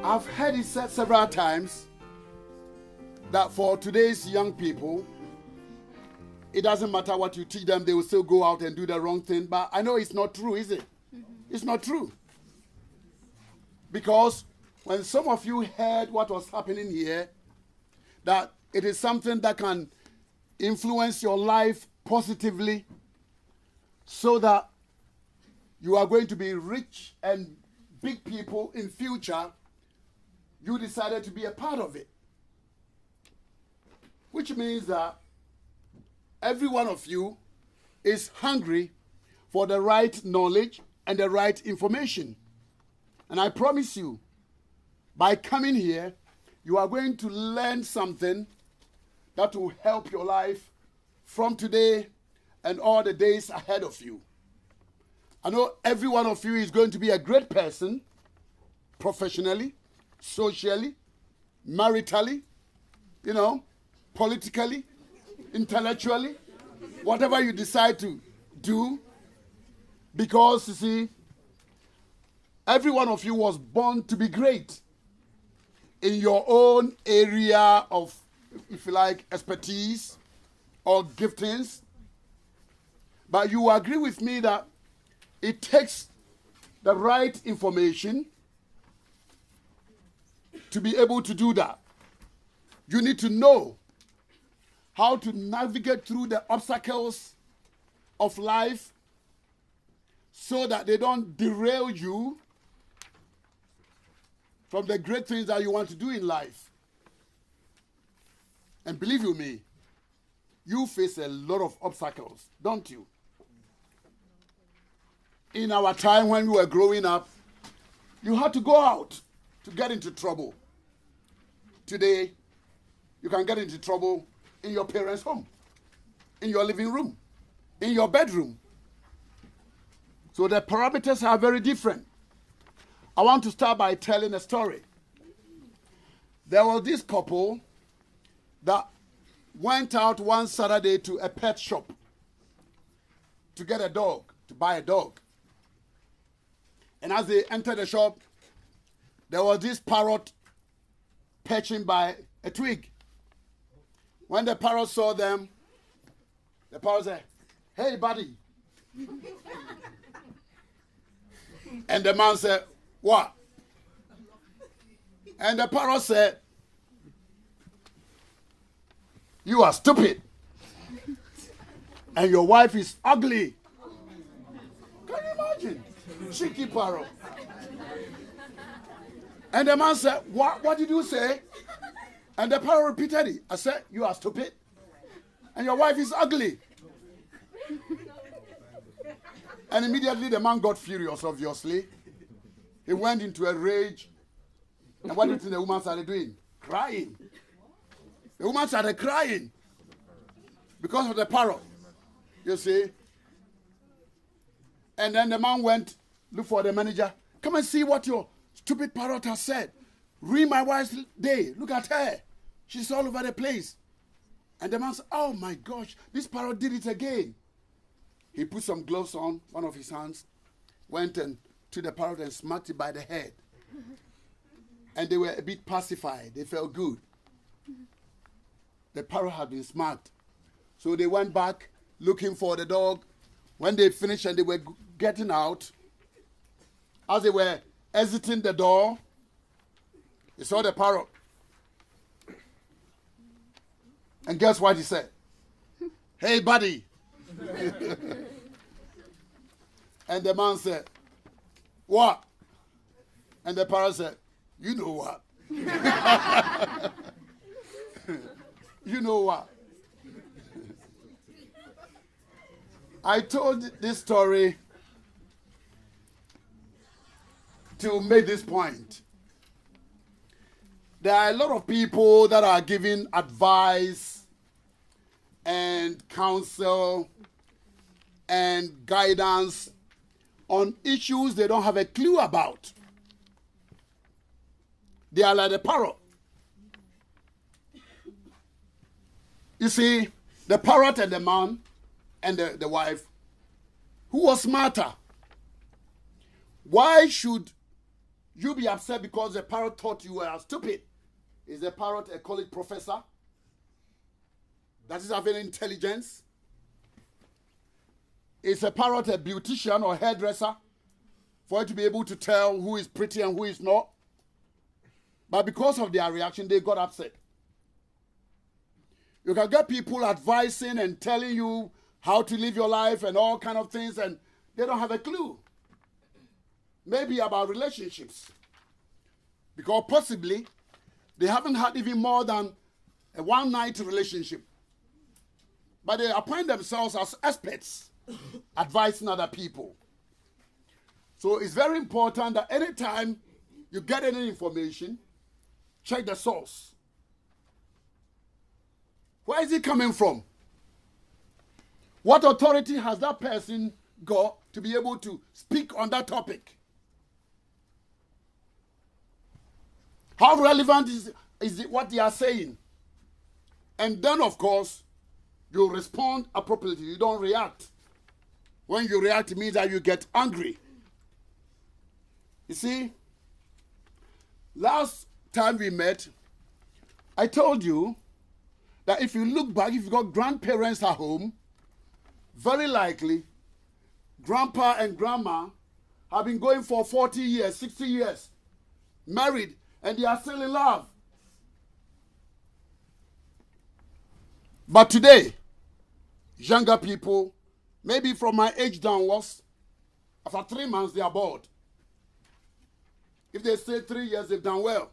I've heard it said several times that for today's young people, it doesn't matter what you teach them, they will still go out and do the wrong thing. But I know it's not true, is it? It's not true. Because when some of you heard what was happening here, that it is something that can influence your life positively so that you are going to be rich and big people in future, you decided to be a part of it. Which means that every one of you is hungry for the right knowledge and the right information. And I promise you, by coming here, you are going to learn something that will help your life from today and all the days ahead of you. I know every one of you is going to be a great person, professionally, socially, maritally, politically, intellectually, whatever you decide to do, because, you see, every one of you was born to be great in your own area of, if you like, expertise or giftings. But you agree with me that it takes the right information to be able to do that. You need to know how to navigate through the obstacles of life so that they don't derail you from the great things that you want to do in life. And believe you me, you face a lot of obstacles, don't you? In our time when we were growing up, you had to go out to get into trouble. Today, you can get into trouble in your parents' home, in your living room, in your bedroom. So the parameters are very different. I want to start by telling a story. There was this couple that went out one Saturday to a pet shop to get a dog, to buy a dog. And as they entered the shop, there was this parrot perching by a twig. When the parrot saw them, the parrot said, "Hey, buddy." And the man said, "What?" And the parrot said, "You are stupid. And your wife is ugly." Can you imagine? Cheeky parrot. And the man said, What did you say?" And the parrot repeated it. I said, "You are stupid. And your wife is ugly." And immediately the man got furious, obviously. He went into a rage. And what do you think the woman started doing? Crying. The woman started crying because of the parrot, you see. And then the man went, look for the manager. "Come and see what your stupid parrot has said. Ruin my wife's day. Look at her. She's all over the place." And the man said, "Oh my gosh, this parrot did it again." He put some gloves on one of his hands, went and to the parrot and smacked it by the head. And they were a bit pacified. They felt good. The parrot had been smacked. So they went back looking for the dog. When they finished and they were getting out, as they were exiting the door, they saw the parrot. And guess what he said? "Hey, buddy." And the man said, "What?" And the parrot said, "You know what?" You know what? I told this story to make this point. There are a lot of people that are giving advice and counsel and guidance on issues they don't have a clue about. They are like the parrot. You see, the parrot and the man and the wife, who was smarter? Why should You be upset because the parrot thought you were stupid. Is the parrot a college professor? Does it have any intelligence? Is a parrot a beautician or hairdresser for it to be able to tell who is pretty and who is not? But because of their reaction, they got upset. You can get people advising and telling you how to live your life and all kind of things, and they don't have a clue. Maybe about relationships. Because possibly they haven't had even more than a one-night relationship. But they appoint themselves as experts, advising other people. So it's very important that anytime you get any information, check the source. Where is it coming from? What authority has that person got to be able to speak on that topic? How relevant is it what they are saying? And then, of course, you respond appropriately. You don't react. When you react, it means that you get angry. You see, last time we met, I told you that if you look back, if you've got grandparents at home, very likely grandpa and grandma have been going for 40 years, 60 years, married, and they are still in love. But today, younger people, maybe from my age downwards, after 3 months they are bored. If they stay 3 years, they've done well.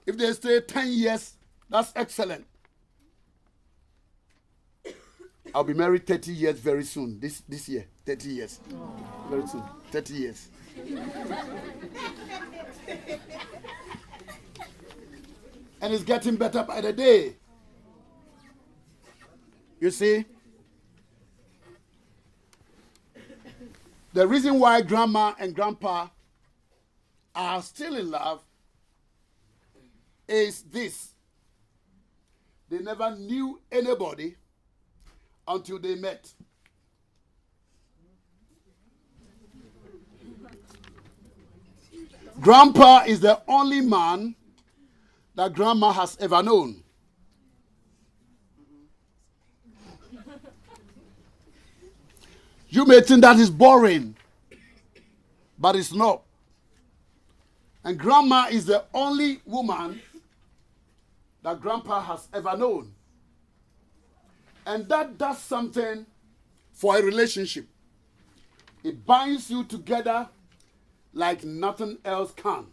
If they stay 10 years, that's excellent. I'll be married 30 years very soon. This year, 30 years. Aww. Very soon, 30 years. And it's getting better by the day. You see? The reason why grandma and grandpa are still in love is this. They never knew anybody until they met. Grandpa is the only man that grandma has ever known. You may think that is boring, but it's not. And grandma is the only woman that grandpa has ever known. And that does something for a relationship. It binds you together like nothing else can.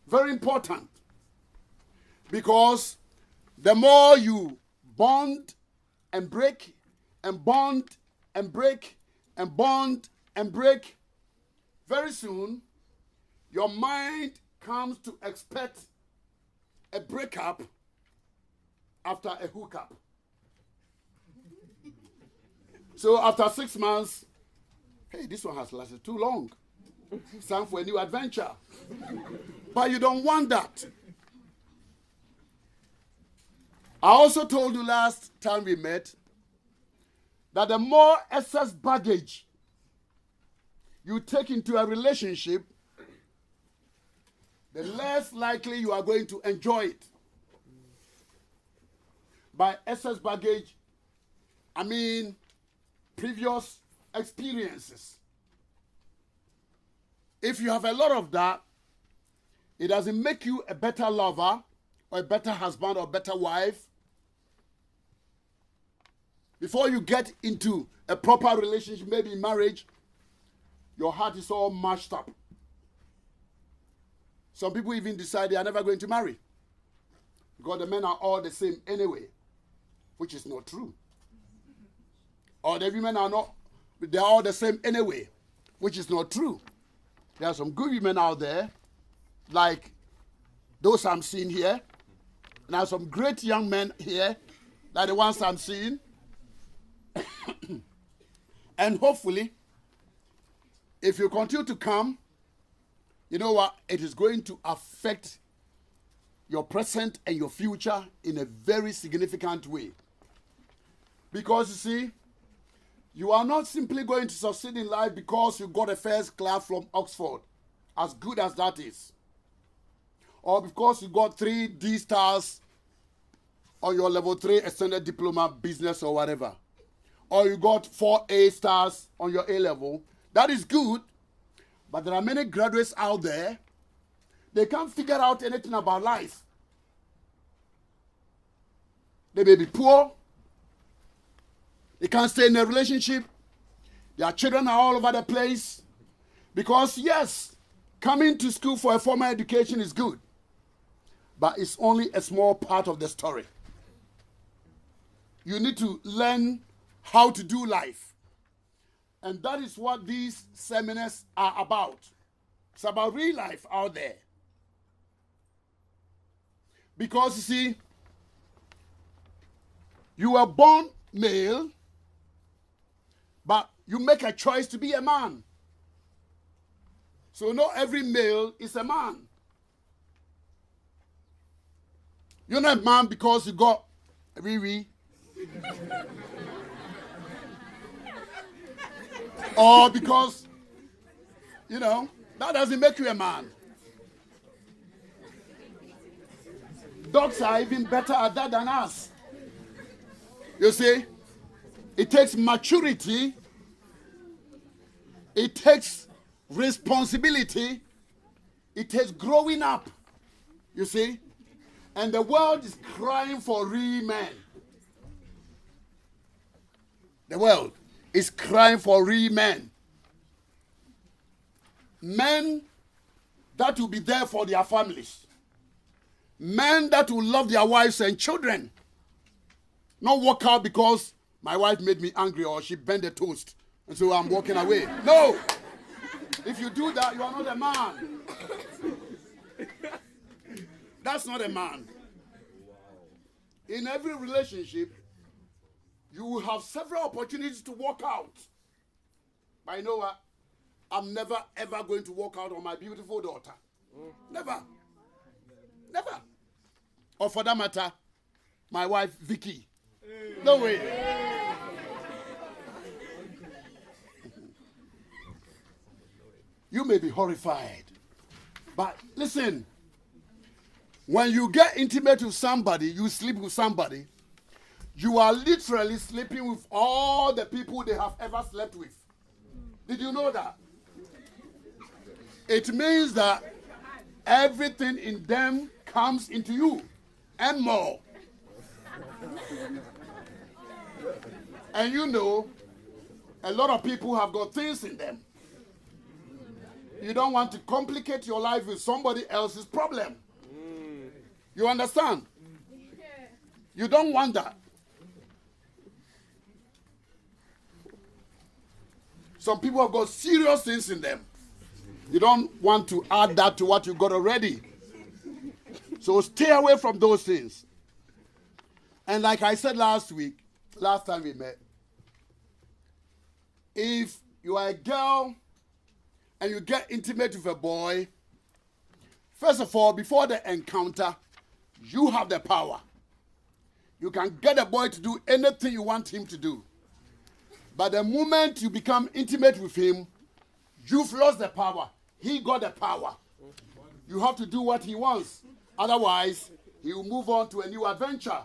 Very important. Because the more you bond and break and bond and break and bond and break, very soon your mind comes to expect a breakup after a hookup. So after 6 months, hey, this one has lasted too long. It's time for a new adventure. But you don't want that. I also told you last time we met that the more excess baggage you take into a relationship, the less likely you are going to enjoy it. By excess baggage, I mean previous experiences. If you have a lot of that, it doesn't make you a better lover or a better husband or a better wife. Before you get into a proper relationship, maybe marriage, your heart is all mashed up. Some people even decide they are never going to marry because the men are all the same anyway, which is not true. Or the women are not, they are all the same anyway, which is not true. There are some good women out there, like those I'm seeing here. And there are some great young men here, like the ones I'm seeing. And hopefully, if you continue to come, you know what? It is going to affect your present and your future in a very significant way. Because you see, You are not simply going to succeed in life because you got a first class from Oxford, as good as that is. Or because you got 3 D stars on your level 3 extended diploma, business or whatever. Or you got 4 A stars on your A level. That is good. But there are many graduates out there, they can't figure out anything about life. They may be poor. They can't stay in a relationship. Their children are all over the place. Because yes, coming to school for a formal education is good. But it's only a small part of the story. You need to learn how to do life. And that is what these seminars are about. It's about real life out there. Because you see, you were born male, but you make a choice to be a man. So not every male is a man. You're not a man because you got a wee-wee. Or because, that doesn't make you a man. Dogs are even better at that than us. You see, it takes maturity, it takes responsibility, it takes growing up, you see. And the world is crying for real men. The world is crying for real men. Men that will be there for their families. Men that will love their wives and children. Not walk out because my wife made me angry or she bent the toast and so I'm walking away. No! If you do that, you are not a man. That's not a man. In every relationship, you will have several opportunities to walk out. But you know what? I'm never ever going to walk out on my beautiful daughter. Never. Never. Or for that matter, my wife, Vicky. No way. You may be horrified. But listen, when you get intimate with somebody, you sleep with somebody, you are literally sleeping with all the people they have ever slept with. Did you know that? It means that everything in them comes into you and more. And you know, a lot of people have got things in them. You don't want to complicate your life with somebody else's problem. You understand? You don't want that. Some people have got serious things in them. You don't want to add that to what you got already. So stay away from those things. And like I said last time we met, if you are a girl and you get intimate with a boy, first of all, before the encounter, you have the power. You can get a boy to do anything you want him to do. But the moment you become intimate with him, you've lost the power. He got the power. You have to do what he wants. Otherwise, he will move on to a new adventure.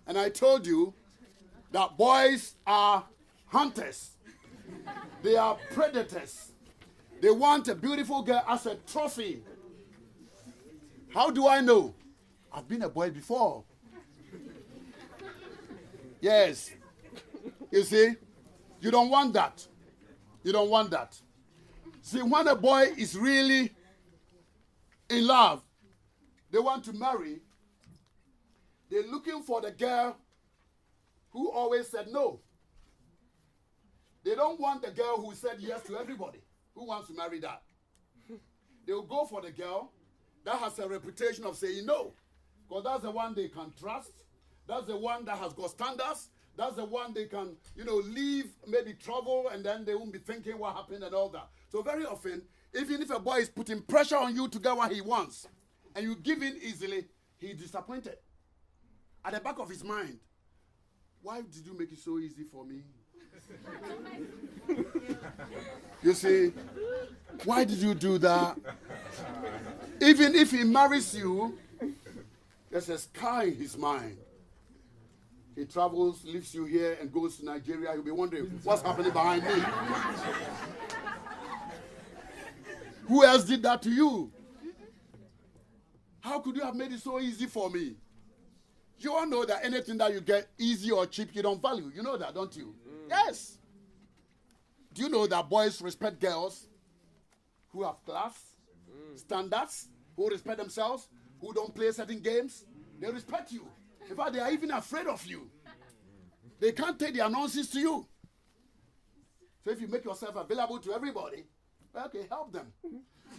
And I told you that boys are hunters. They are predators. They want a beautiful girl as a trophy. How do I know? I've been a boy before. Yes. You see, you don't want that. You don't want that. See, when a boy is really in love, they want to marry, they're looking for the girl who always said no. They don't want the girl who said yes to everybody. Who wants to marry that? They will go for the girl that has a reputation of saying no. Because that's the one they can trust. That's the one that has got standards. That's the one they can, leave, maybe trouble, and then they won't be thinking what happened and all that. So very often, even if a boy is putting pressure on you to get what he wants, and you give in easily, he's disappointed. At the back of his mind, why did you make it so easy for me? You see, why did you do that? Even if he marries you, there's a scar in his mind. He travels, leaves you here, and goes to Nigeria. He'll be wondering, what's happening behind me? Who else did that to you? How could you have made it so easy for me? You all know that anything that you get easy or cheap, you don't value. You know that, don't you? Yes. Do you know that boys respect girls who have class, standards, who respect themselves, who don't play certain games? They respect you. In fact, they are even afraid of you. They can't take their nonsense to you. So if you make yourself available to everybody, well, okay, help them.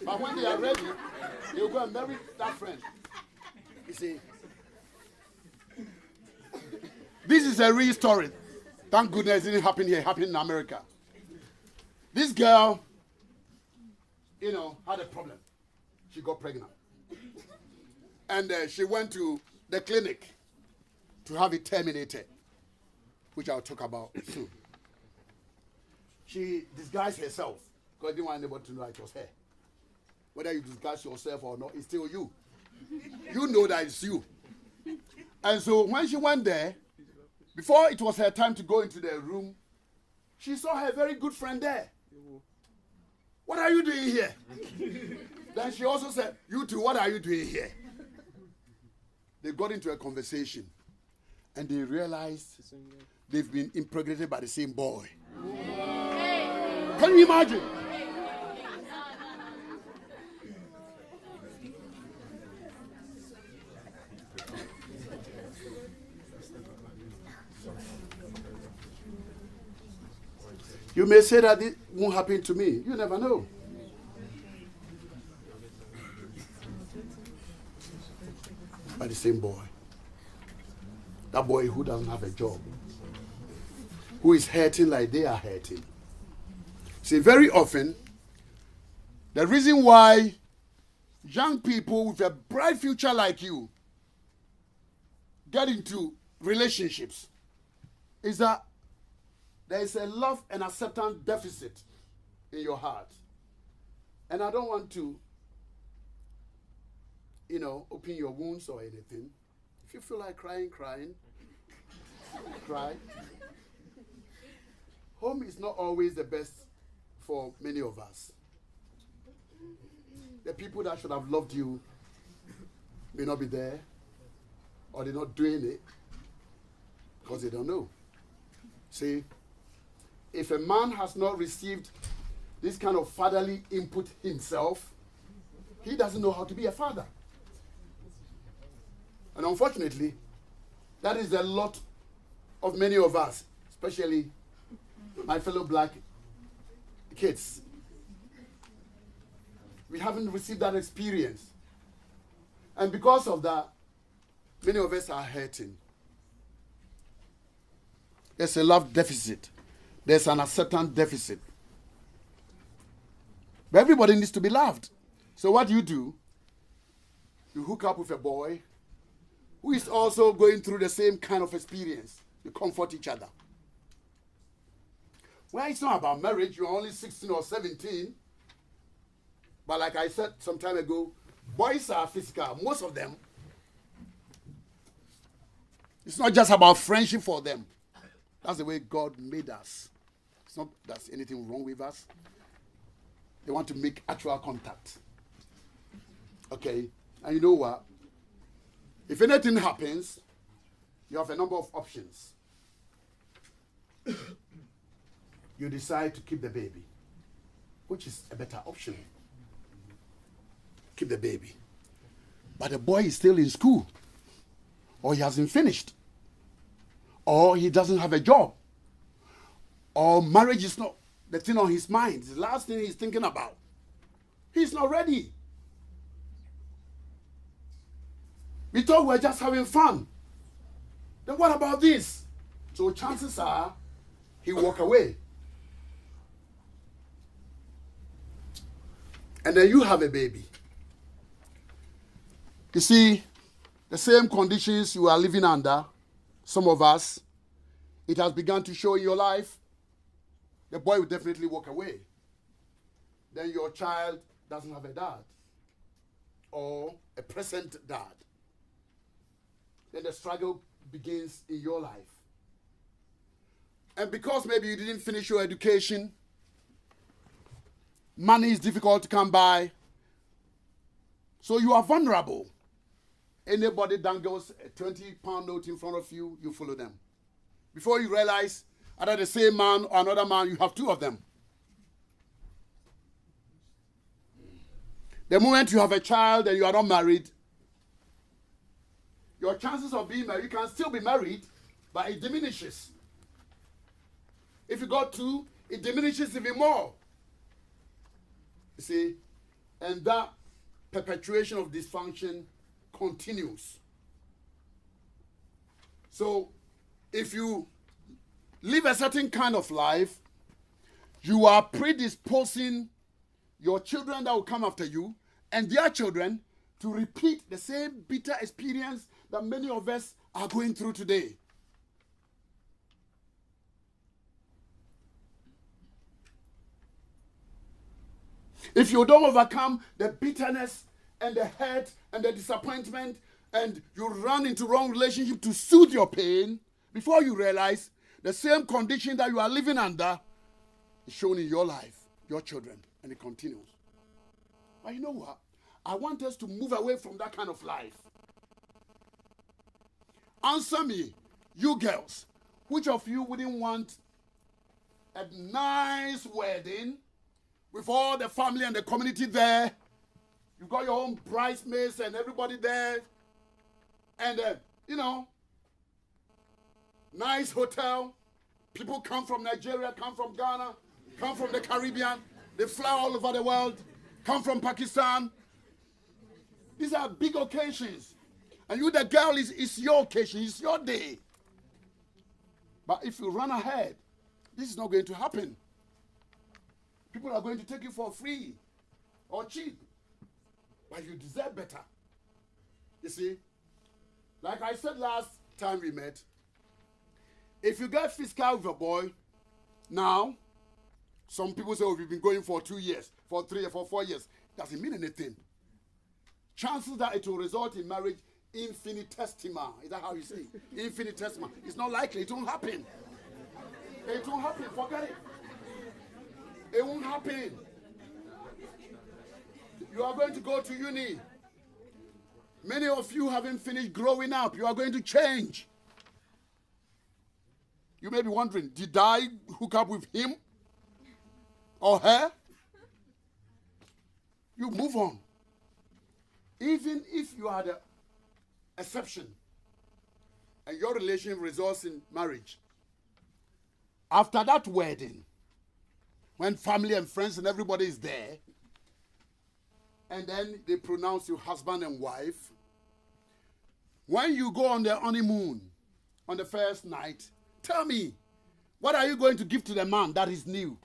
But when they are ready, they'll go and marry that friend. You see, this is a real story. Thank goodness it didn't happen here. It happened in America. This girl, had a problem. She got pregnant. And she went to the clinic to have it terminated, which I'll talk about soon. She disguised herself because I didn't want anybody to know it was her. Whether you disguise yourself or not, it's still you. You know that it's you. And so when she went there, before it was her time to go into the room, she saw her very good friend there. What are you doing here? Then she also said, you two, what are you doing here? They got into a conversation and they realized they've been impregnated by the same boy. Can you imagine? You may say that it won't happen to me. You never know. By the same boy. That boy who doesn't have a job. Who is hurting like they are hurting. See, very often, the reason why young people with a bright future like you get into relationships is that there is a love and acceptance deficit in your heart. And I don't want to, open your wounds or anything. If you feel like crying, cry. Home is not always the best for many of us. The people that should have loved you may not be there, or they're not doing it because they don't know. See, if a man has not received this kind of fatherly input himself, he doesn't know how to be a father. And unfortunately, that is a lot of many of us, especially my fellow black kids. We haven't received that experience. And because of that, many of us are hurting. There's a love deficit. There's an acceptance deficit. But everybody needs to be loved. So what do? You hook up with a boy who is also going through the same kind of experience. You comfort each other. Well, it's not about marriage. You're only 16 or 17. But like I said some time ago, boys are physical. Most of them. It's not just about friendship for them. That's the way God made us. It's not that there's anything wrong with us. They want to make actual contact. Okay? And you know what? If anything happens, you have a number of options. You decide to keep the baby, which is a better option. Keep the baby. But the boy is still in school, or he hasn't finished, or he doesn't have a job, or marriage is not the thing on his mind. It's the last thing he's thinking about. He's not ready. We thought we were just having fun. Then what about this? So chances are he'll walk away. And then you have a baby. You see, the same conditions you are living under, some of us, it has begun to show in your life. the boy will definitely walk away. Then your child doesn't have a dad or a present dad. Then the struggle begins in your life. And because maybe you didn't finish your education, money is difficult to come by, so you are vulnerable. Anybody dangles a 20-pound note in front of you, you follow them. Before you realize, either the same man or another man, you have two of them. The moment you have a child and you are not married, your chances of being married, you can still be married, but it diminishes. If you got two, it diminishes even more. You see, and that perpetuation of dysfunction continues. So, if you live a certain kind of life, you are predisposing your children that will come after you and their children to repeat the same bitter experience that many of us are going through today. If you don't overcome the bitterness and the hurt and the disappointment, and you run into wrong relationship to soothe your pain, before you realize the same condition that you are living under is shown in your life, your children, and it continues. But you know what? I want us to move away from that kind of life. Answer me, you girls. Which of you wouldn't want a nice wedding with all the family and the community there? You've got your own bridesmaids and everybody there. And, nice hotel. People come from Nigeria, come from Ghana, come from the Caribbean. They fly all over the world, come from Pakistan. These are big occasions. And you, the girl, it's your occasion, it's your day. But if you run ahead, this is not going to happen. People are going to take you for free or cheap. But you deserve better. You see, like I said last time we met, if you get physical with a boy, now, some people say, oh, we've been going for 2 years, for 3 or for 4 years. Doesn't mean anything. Chances that it will result in marriage, infinitesimal. Is that how you say it? Infinitesimal. It's not likely. It won't happen. It won't happen. Forget it. It won't happen. You are going to go to uni. Many of you haven't finished growing up. You are going to change. You may be wondering, did I hook up with him or her? You move on. Even if you are the exception and your relationship results in marriage, after that wedding, when family and friends and everybody is there, and then they pronounce you husband and wife, when you go on the honeymoon on the first night, tell me, what are you going to give to the man that is new,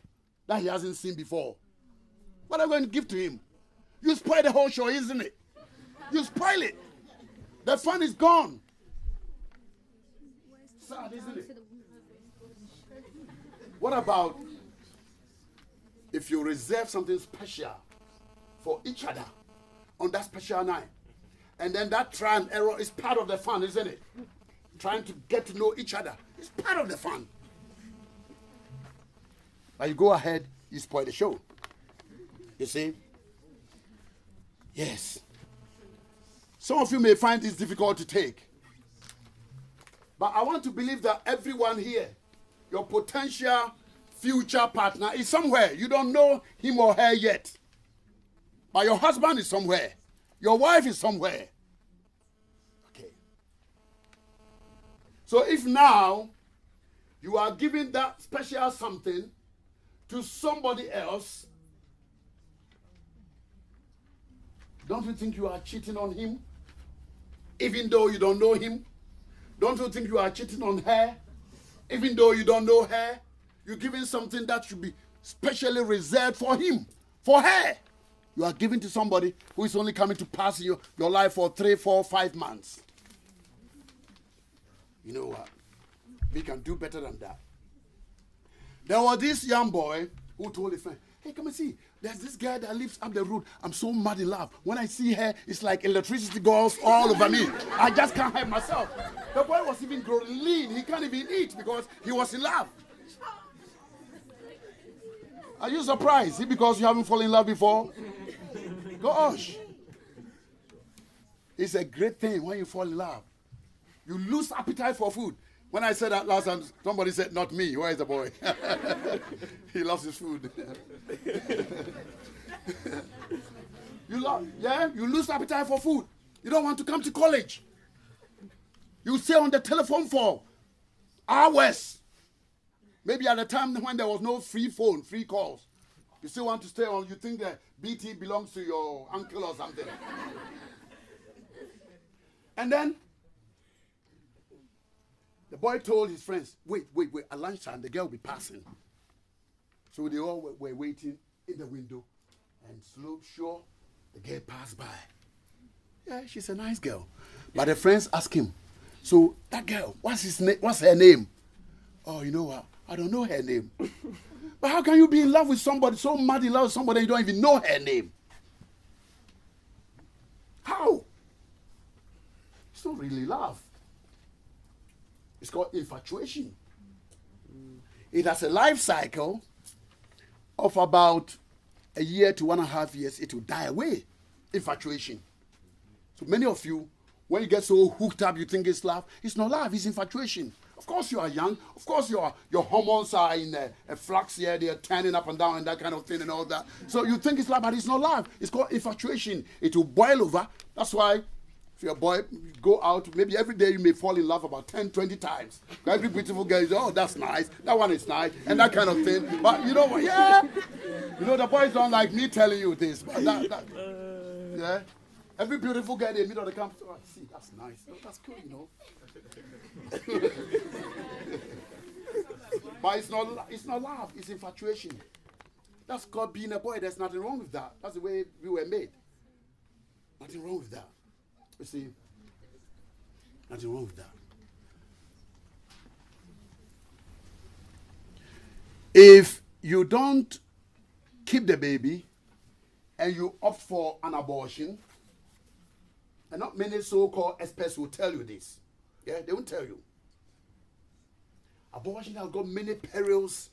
that he hasn't seen before? What are you going to give to him? You spoil the whole show, isn't it? You spoil it. The fun is gone. Sad, isn't it? What about if you reserve something special for each other on that special night? And then that trial and error is part of the fun, isn't it? Trying to get to know each other is part of the fun. But you go ahead, you spoil the show. You see? Yes. Some of you may find this difficult to take. But I want to believe that everyone here, your potential future partner, is somewhere. You don't know him or her yet. But your husband is somewhere. Your wife is somewhere. Okay. So if now you are giving that special something to somebody else, don't you think you are cheating on him? Even though you don't know him? Don't you think you are cheating on her? Even though you don't know her? You're giving something that should be specially reserved for him, for her. You are giving to somebody who is only coming to pass your life for 3, 4, 5 months. You know what? We can do better than that. There was this young boy who told a friend, hey, come and see. There's this girl that lives up the road. I'm so mad in love. When I see her, it's like electricity goes all over me. I just can't help myself. The boy was even growing lean. He can't even eat because he was in love. Are you surprised? Because you haven't fallen in love before? Gosh. It's a great thing when you fall in love. You lose appetite for food. When I said that last time, somebody said, not me. Where is the boy? He loves his food. You lose appetite for food. You don't want to come to college. You stay on the telephone for hours. Maybe at a time when there was no free phone, free calls. You still want to stay on. You think that BT belongs to your uncle or something. And then the boy told his friends, wait, at lunchtime the girl will be passing. So they all were waiting in the window, and sure, the girl passed by. Yeah, she's a nice girl. But the friends asked him, so that girl, what's her name? Oh, you know what? I don't know her name. But how can you be in love with somebody, so mad in love with somebody you don't even know her name? How? It's not really love. It's called infatuation. It has a life cycle of about a year to 1.5 years. It will die away. Infatuation. So many of you, when you get so hooked up, you think it's love. It's not love, it's infatuation. Of course you are young. Of course your hormones are in a flux here. They are turning up and down and that kind of thing and all that. So you think it's love, but it's not love. It's called infatuation. It will boil over. That's why if you're a boy, you go out, maybe every day you may fall in love about 10, 20 times. Every beautiful girl is, oh, that's nice. That one is nice. And that kind of thing. But you know what? Yeah. You know, the boys don't like me telling you this. But yeah. Every beautiful girl they meet on the campus, oh, see, that's nice. Oh, that's cool, you know. But it's not love, it's infatuation. That's called being a boy. There's nothing wrong with that. That's the way we were made. Nothing wrong with that. You see, nothing wrong with that. If you don't keep the baby and you opt for an abortion, and not many so-called experts will tell you this. Yeah, they won't tell you. Abortion has got many perils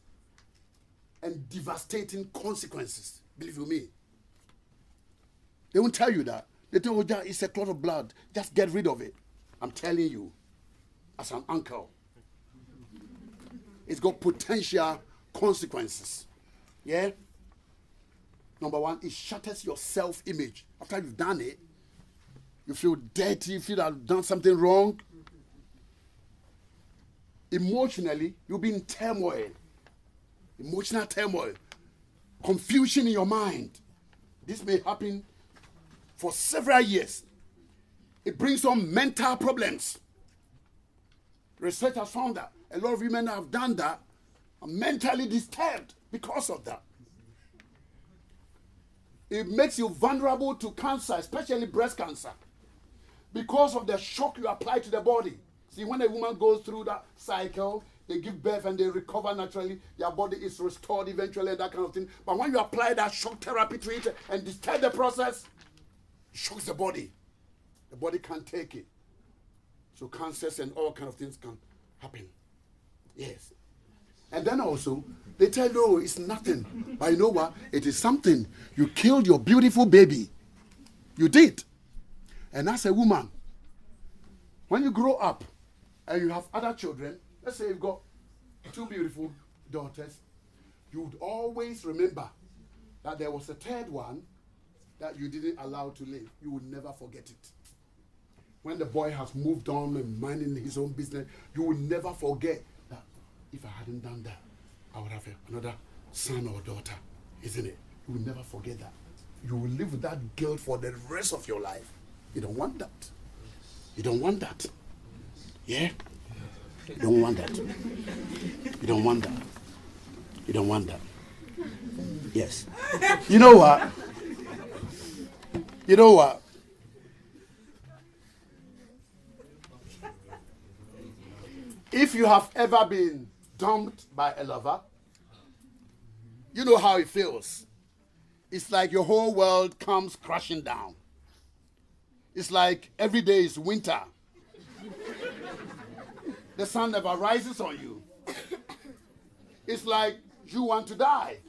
and devastating consequences. Believe you me. They won't tell you that. They tell you that it's a clot of blood. Just get rid of it. I'm telling you, as an uncle, it's got potential consequences. Yeah? Number one, it shatters your self-image. After you've done it, you feel dirty, you feel that you've done something wrong. Emotionally, you'll be in turmoil. Emotional turmoil. Confusion in your mind. This may happen for several years. It brings on mental problems. Research has found that a lot of women that have done that are mentally disturbed because of that. It makes you vulnerable to cancer, especially breast cancer, because of the shock you apply to the body. See, when a woman goes through that cycle, they give birth and they recover naturally, their body is restored eventually, that kind of thing. But when you apply that shock therapy to it and disturb the process, it shocks the body. The body can't take it. So cancers and all kind of things can happen. Yes. And then also, they tell you, oh, it's nothing. But you know what? It is something. You killed your beautiful baby. You did. And as a woman, when you grow up and you have other children, let's say you've got 2 beautiful daughters, you would always remember that there was a third one that you didn't allow to live. You would never forget it. When the boy has moved on and minding his own business, you will never forget that if I hadn't done that, I would have another son or daughter, isn't it? You will never forget that. You will live with that guilt for the rest of your life. You don't want that. You don't want that. Yeah? You don't want that. You don't want that. You don't want that. Yes. You know what? You know what? If you have ever been dumped by a lover, You know how it feels. It's like your whole world comes crashing down. It's like every day is winter. The sun never rises on you. It's like you want to die.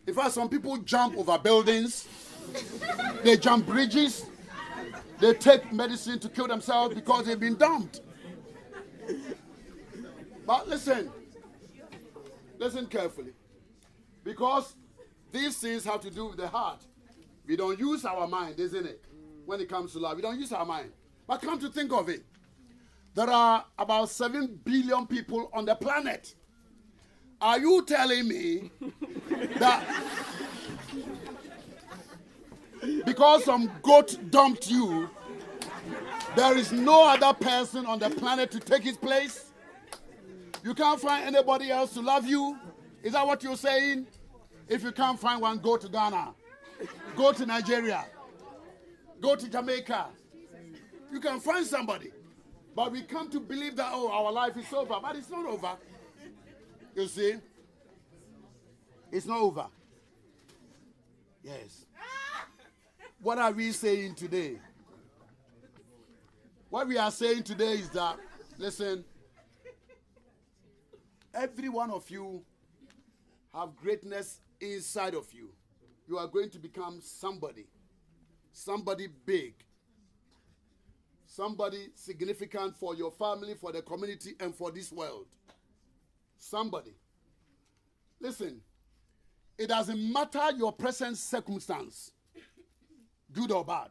In fact, some people jump over buildings. They jump bridges. They take medicine to kill themselves because they've been dumped. But listen carefully. Because these things have to do with the heart. We don't use our mind, isn't it? When it comes to love, we don't use our mind. But come to think of it, there are about 7 billion people on the planet. Are you telling me that because some goat dumped you, there is no other person on the planet to take his place? You can't find anybody else to love you? Is that what you're saying? If you can't find one, go to Ghana. Go to Nigeria. Go to Jamaica. You can find somebody. But we come to believe that, oh, our life is over. But it's not over. You see? It's not over. Yes. What are we saying today? What we are saying today is that, listen, every one of you have greatness inside of you. You are going to become somebody. Somebody big. Somebody significant for your family, for the community, and for this world. Somebody. Listen, it doesn't matter your present circumstance, good or bad.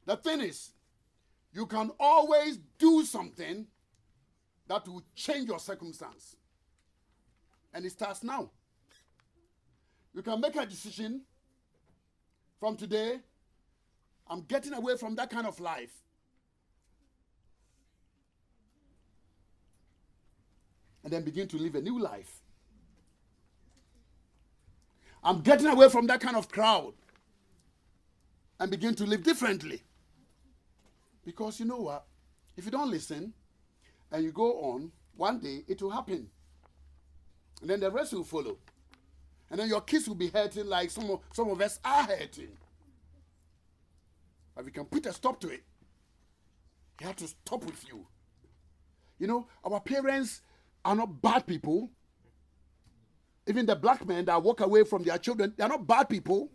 The thing is, you can always do something that will change your circumstance. And it starts now. You can make a decision from today. I'm getting away from that kind of life. And then begin to live a new life. I'm getting away from that kind of crowd. And begin to live differently. Because you know what? If you don't listen and you go on, one day it will happen. And then the rest will follow. And then your kids will be hurting like some of us are hurting. But we can put a stop to it. You have to stop with you. You know, our parents are not bad people. Even the black men that walk away from their children, they are not bad people.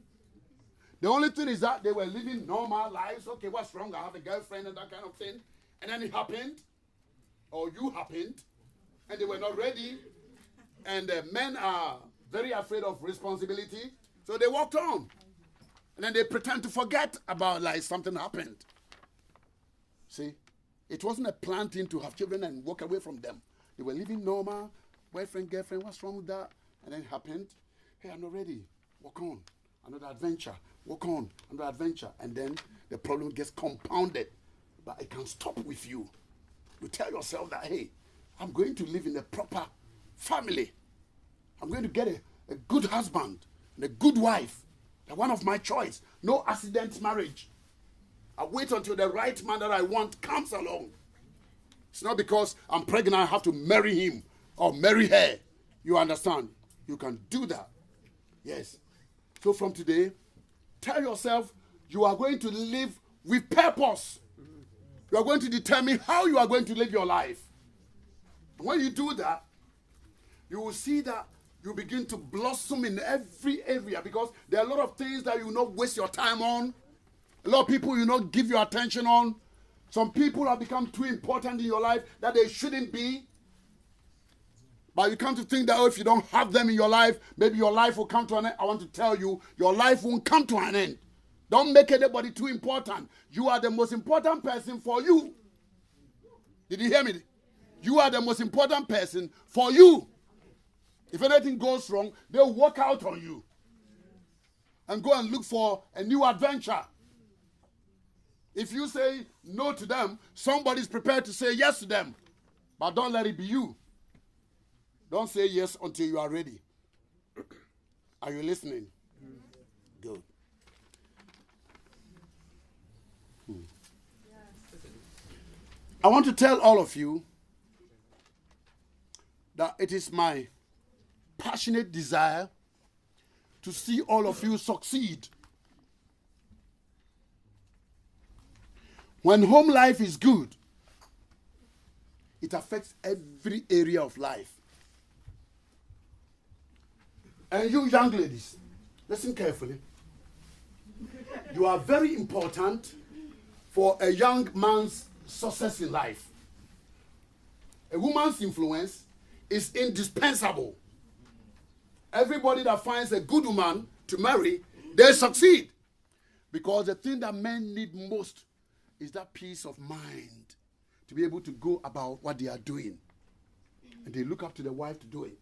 The only thing is that they were living normal lives. Okay, what's wrong? I have a girlfriend and that kind of thing. And then it happened. Or you happened. And they were not ready. And men are very afraid of responsibility. So they walked on. And then they pretend to forget about like something happened. See? It wasn't a planned thing to have children and walk away from them. They were living normal. Boyfriend, girlfriend, what's wrong with that? And then it happened. Hey, I'm not ready. Walk on. Another adventure. Walk on. Another adventure. And then the problem gets compounded. But it can stop with you. You tell yourself that, hey, I'm going to live in a proper family. I'm going to get a good husband and a good wife. The one of my choice. No accident marriage. I wait until the right man that I want comes along. It's not because I'm pregnant I have to marry him or marry her. You understand? You can do that. Yes. So from today, tell yourself you are going to live with purpose. You are going to determine how you are going to live your life. When you do that, you will see that you begin to blossom in every area because there are a lot of things that you will not waste your time on. A lot of people you not give your attention on. Some people have become too important in your life that they shouldn't be. But you come to think that, oh, if you don't have them in your life, maybe your life will come to an end. I want to tell you, your life won't come to an end. Don't make anybody too important. You are the most important person for you. Did you hear me? You are the most important person for you. If anything goes wrong, they'll walk out on you and go and look for a new adventure. If you say no to them, somebody's prepared to say yes to them. But don't let it be you. Don't say yes until you are ready. Are you listening? Good. I want to tell all of you that it is my passion passionate desire to see all of you succeed. When home life is good, it affects every area of life. And you young ladies, listen carefully. You are very important for a young man's success in life. A woman's influence is indispensable. Everybody that finds a good woman to marry, they succeed. Because the thing that men need most is that peace of mind to be able to go about what they are doing. And they look up to the wife to do it.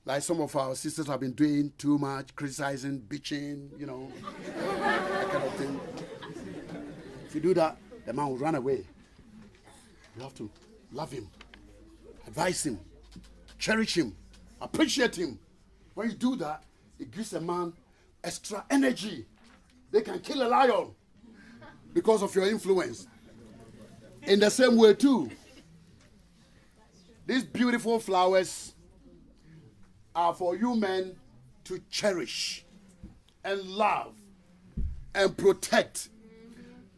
Like some of our sisters have been doing too much, criticizing, bitching, that kind of thing. If you do that, the man will run away. You have to love him, advise him, cherish him, appreciate him. When you do that, it gives a man extra energy. They can kill a lion because of your influence. In the same way too, these beautiful flowers are for you men to cherish and love and protect.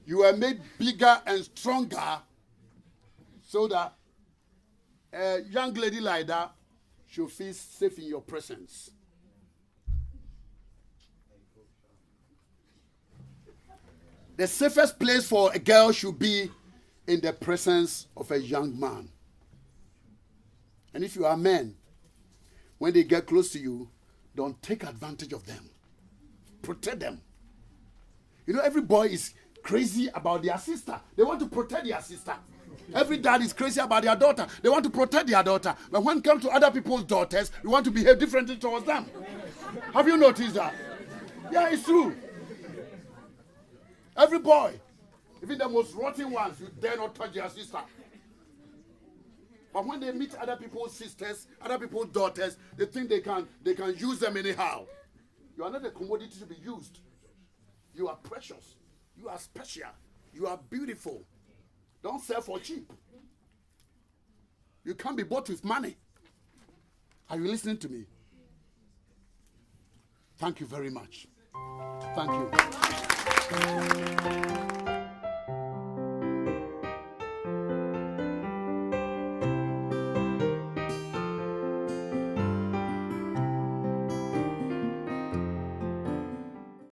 You are made bigger and stronger so that a young lady like that should feel safe in your presence. The safest place for a girl should be in the presence of a young man. And if you are men, when they get close to you, don't take advantage of them. Protect them. Every boy is crazy about their sister. They want to protect their sister. Every dad is crazy about their daughter. They want to protect their daughter. But when it comes to other people's daughters, you want to behave differently towards them. Have you noticed that? Yeah, it's true. Every boy, even the most rotten ones, you dare not touch their sister. But when they meet other people's sisters, other people's daughters, they think they can use them anyhow. You are not a commodity to be used. You are precious. You are special. You are beautiful. Don't sell for cheap. You can't be bought with money. Are you listening to me? Thank you very much. Thank you.